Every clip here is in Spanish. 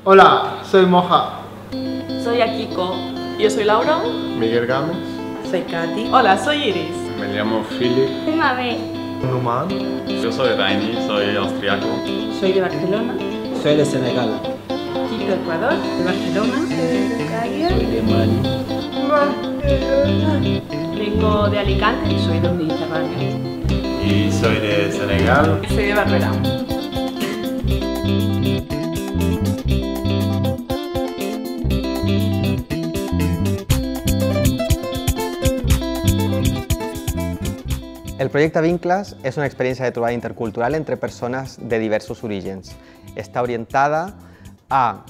Hola, soy Moja. Soy Akiko. Yo soy Laura. Miguel Gámez. Soy Katy. Hola, soy Iris. Me llamo Philip. Soy Mabel. Numan. Yo soy Raini, soy austriaco. Soy de Barcelona. Soy de Senegal. Quito, Ecuador. De Barcelona. Soy de Mali. Vengo de Alicante y soy de Mediterráneo. Y soy de Senegal. soy de Barberá. El projecte Vincles és una experiència de trobada intercultural entre persones de diversos orígens. Està orientada a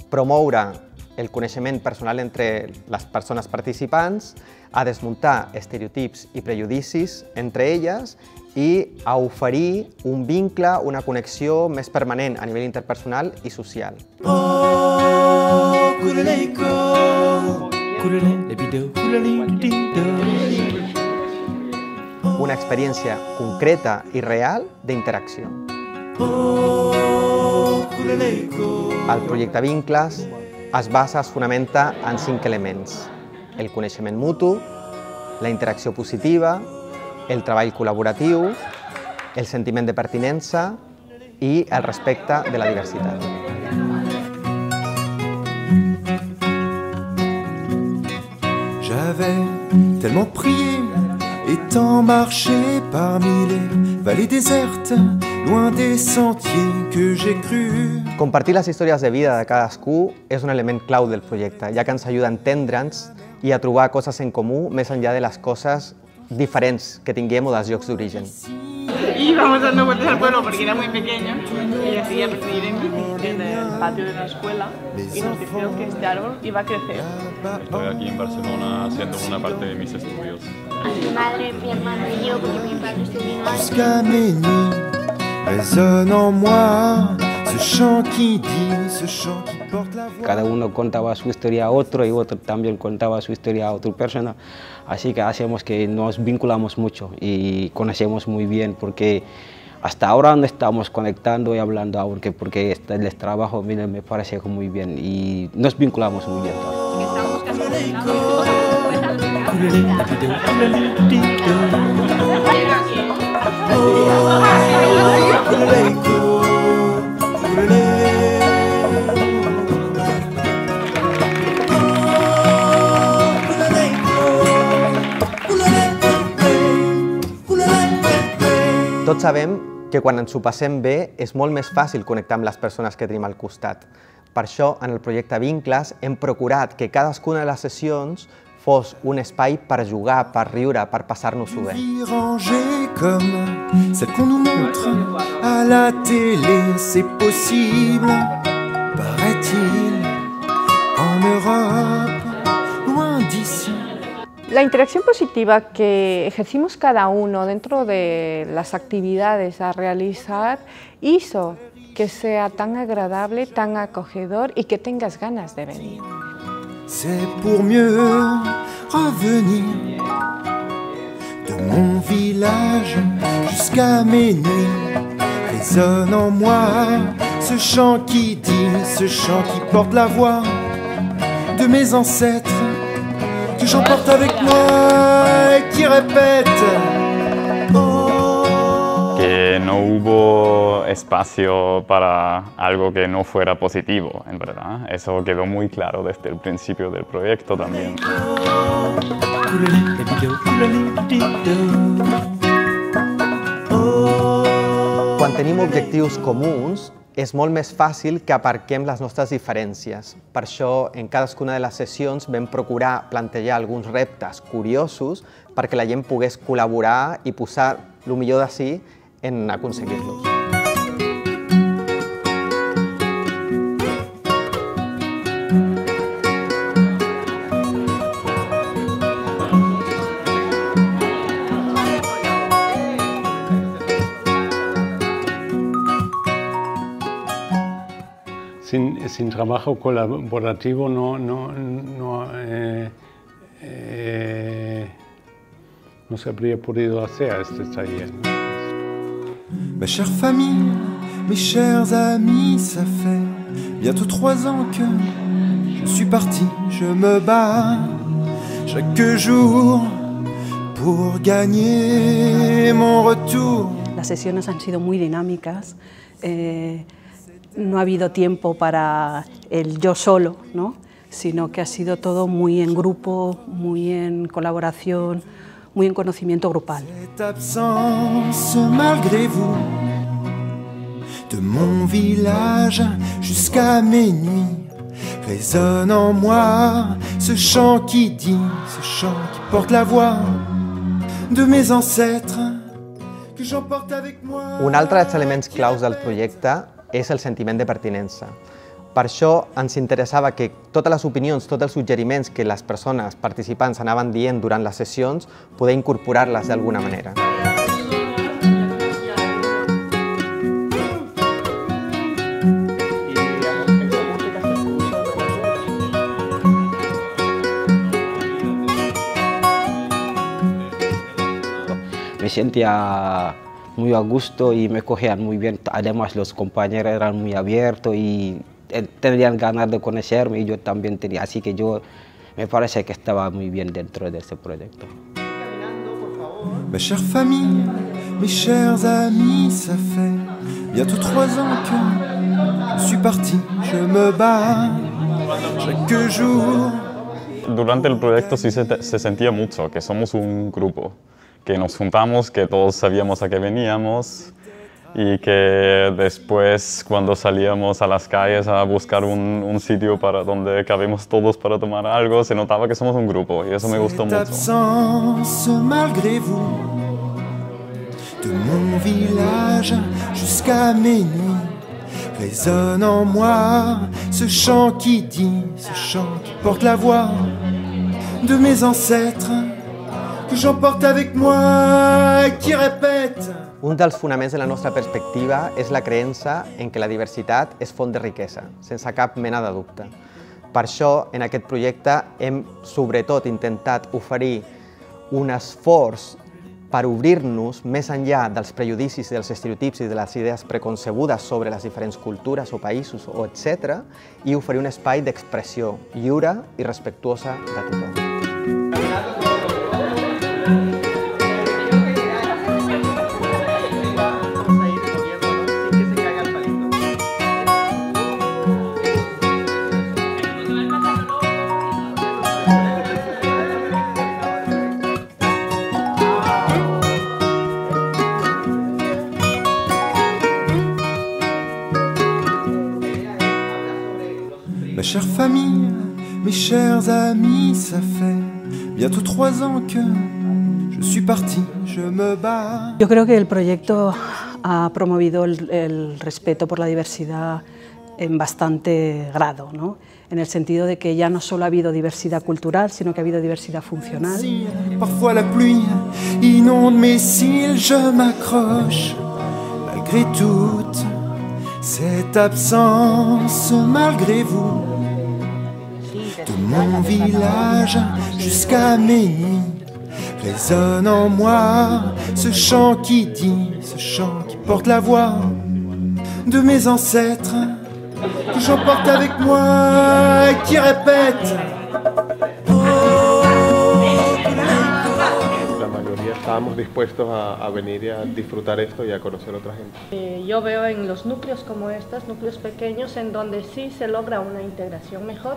promoure el coneixement personal entre les persones participants, a desmuntar estereotips i prejudicis entre elles i a oferir un vincle, una connexió més permanent a nivell interpersonal i social. Una experiència concreta i real d'interacció. El projecte Vincles es fonamenta en 5 elements: el coneixement mutu, la interacció positiva, el treball col·laboratiu, el sentiment de pertinença i el respecte de la diversitat. J'avais tellement prié et tant marché parmi les vallées désertes, loin des sentiers que j'ai cru. Compartir les històries de vida de cadascú és un element clau del projecte, ja que ens ajuda a entendre'ns i a trobar coses en comú més enllà de les coses diferents que tinguem o dels llocs d'origen. Íbamos dando vueltas al pueblo porque era muy pequeño y decidí ir en bici en el patio de la escuela y nos dijeron que este árbol iba a crecer. Estoy aquí en Barcelona haciendo una parte de mis estudios. Mi madre, mi hermano y yo, porque mi padre estudió Jusqu'à mes nuits résonne en moi ce chant qui dit, ce chant qui porte la voix. Cada uno contaba su historia a otro y otro también contaba su historia a otra persona. Así que hacemos que nos vinculamos mucho y conocemos muy bien porque hasta ahora no estamos conectando y hablando aún porque el trabajo me parece muy bien y nos vinculamos muy bien. Tots sabem que quan ens ho passem bé és molt més fàcil connectar amb les persones que tenim al costat. Per això, en el projecte Vincles, hem procurat que cadascuna de les sessions fos un espai per jugar, per riure, per passar-nos-ho bé. Rangée comme celle qu'on nous montre à la télé, c'est possible, paraît-il, en Europe, loin d'ici. La interacción positiva que ejercimos cada uno dentro de las actividades a realizar hizo que sea tan agradable, tan acogedor y que tengas ganas de venir. C'est pour mieux revenir de mon village jusqu'à mes nuits. Résonne en moi ce chant qui dit, ce chant qui porte la voix de mes ancêtres que j'emporte avec moi et qui répète. Que no hubo espacio para algo que no fuera positivo, en verdad. Eso quedó muy claro desde el principio del proyecto también. Quan tenim objectius comuns, és molt més fàcil que aparquem les nostres diferències. Per això, en cadascuna de les sessions vam procurar plantejar alguns reptes curiosos perquè la gent pogués col·laborar i posar el millor de si en aconseguir-los. Sin trabajo colaborativo no se habría podido hacer este taller, ¿no? Ma chère famille, mes chers amis, ça fait bientôt 3 ans que je suis parti. Je me bats chaque jour pour gagner mon retour. Las sesiones han sido muy dinámicas, no ha habido tiempo para el yo solo, ¿no? Sino que ha sido todo muy en grupo, muy en colaboración, muy en conocimiento grupal. Cette absence malgré vous, de mon village jusqu'à mes nuits, résonne en moi ce chant qui dit, ce chant qui porte la voix de mes ancêtres que j'emporte avec moi. Un altre dels elements claus del projecte és el sentiment de pertinença. Per això ens interessava que totes les opinions, tots els suggeriments que les persones participants anaven dient durant les sessions, poder incorporar-les d'alguna manera. Me sentía muy a gusto y me cogían muy bien. Además, los compañeros eran muy abiertos y tenían ganas de conocerme y yo también tenía. Así que me parece que estaba muy bien dentro de este proyecto. Ma chère famille, mes chers amis, ça fait bientôt 3 ans que je suis parti. Je me bats chaque jour. Durante el proyecto sí se sentía mucho que somos un grupo, que nos juntamos, que todos sabíamos a qué veníamos y que después cuando salíamos a las calles a buscar un sitio donde cabemos todos para tomar algo, se notaba que somos un grupo y eso me gustó mucho. Cette absence malgré vous, de mon village jusqu'à mes nuits, résonne en moi ce chant qui dit, ce chant qui porte la voix de mes ancêtres que j'emporte avec moi, qui répète. Un dels fonaments de la nostra perspectiva és la creença en que la diversitat és font de riquesa, sense cap mena de dubte. Per això, en aquest projecte, hem sobretot intentat oferir un esforç per obrir-nos més enllà dels prejudicis, dels estereotips i de les idees preconcebudes sobre les diferents cultures o països, etc., i oferir un espai d'expressió lliure i respectuosa de tothom. Ma chère famille, mes chers amis, ça fait bientôt 3 ans que je suis parti, je me bats. Yo creo que el proyecto ha promovido el respeto por la diversidad en bastante grado, ¿no? En el sentido de que ya no solo ha habido diversidad cultural, sino que ha habido diversidad funcional. Parfois la pluie inonde mes cils, je m'accroche malgré toute cette absence malgré vous, de mon village jusqu'à mes nuits, résonne en moi ce chant qui dit, ce chant qui porte la voix de mes ancêtres que j'emporte avec moi, qui répète. La mayoría estábamos dispuestos a venir y a disfrutar esto y a conocer a otra gente. Yo veo en los núcleos como estos, núcleos pequeños, en donde sí se logra una integración mejor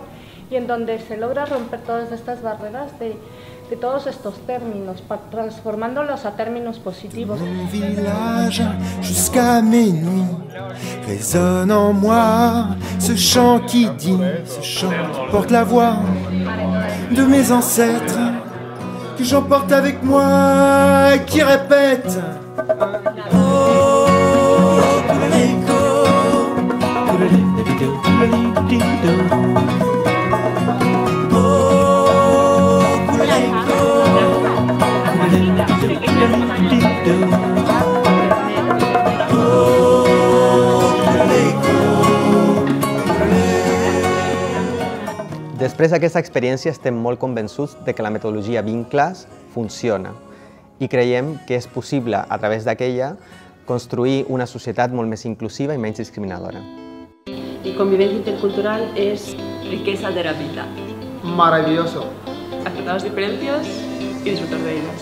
y en donde se logra romper todas estas barreras de todos estos términos, transformándolos a términos positivos. Mon village jusqu'à mes nuits, résonne en moi ce chant qui dit, ce chant qui porte la voix de mes ancêtres que j'emporte avec moi, qui répète. Després d'aquesta experiència estem molt convençuts de que la metodologia Vinclass funciona i creiem que és possible, a través d'aquella, construir una societat molt més inclusiva i menys discriminadora. Y convivencia intercultural es riqueza de la vida. Maravilloso. Aceptar las diferencias y disfrutar de ellas.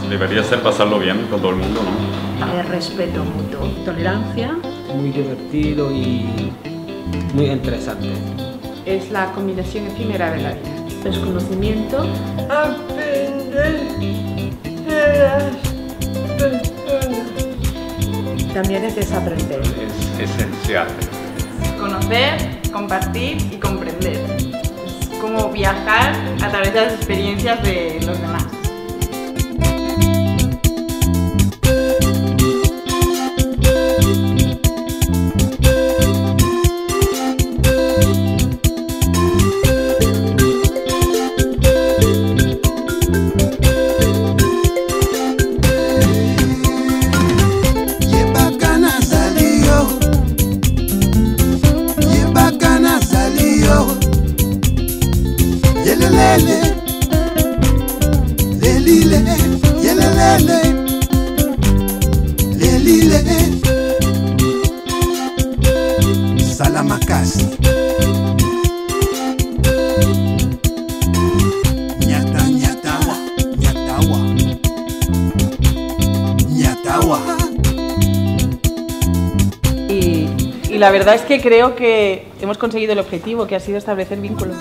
Debería ser pasarlo bien con todo el mundo, ¿no? El respeto mutuo. Tolerancia. Muy divertido y muy interesante. Es la combinación efímera de la vida. Desconocimiento. Aprender de las personas. También es desaprender. Es esencial. Conocer, compartir y comprender. Es como viajar a través de las experiencias de los demás. Salamakasi Nyata nyatawa nyatawa nyatawa. Y la verdad es que creo que hemos conseguido el objetivo, que ha sido establecer vínculos.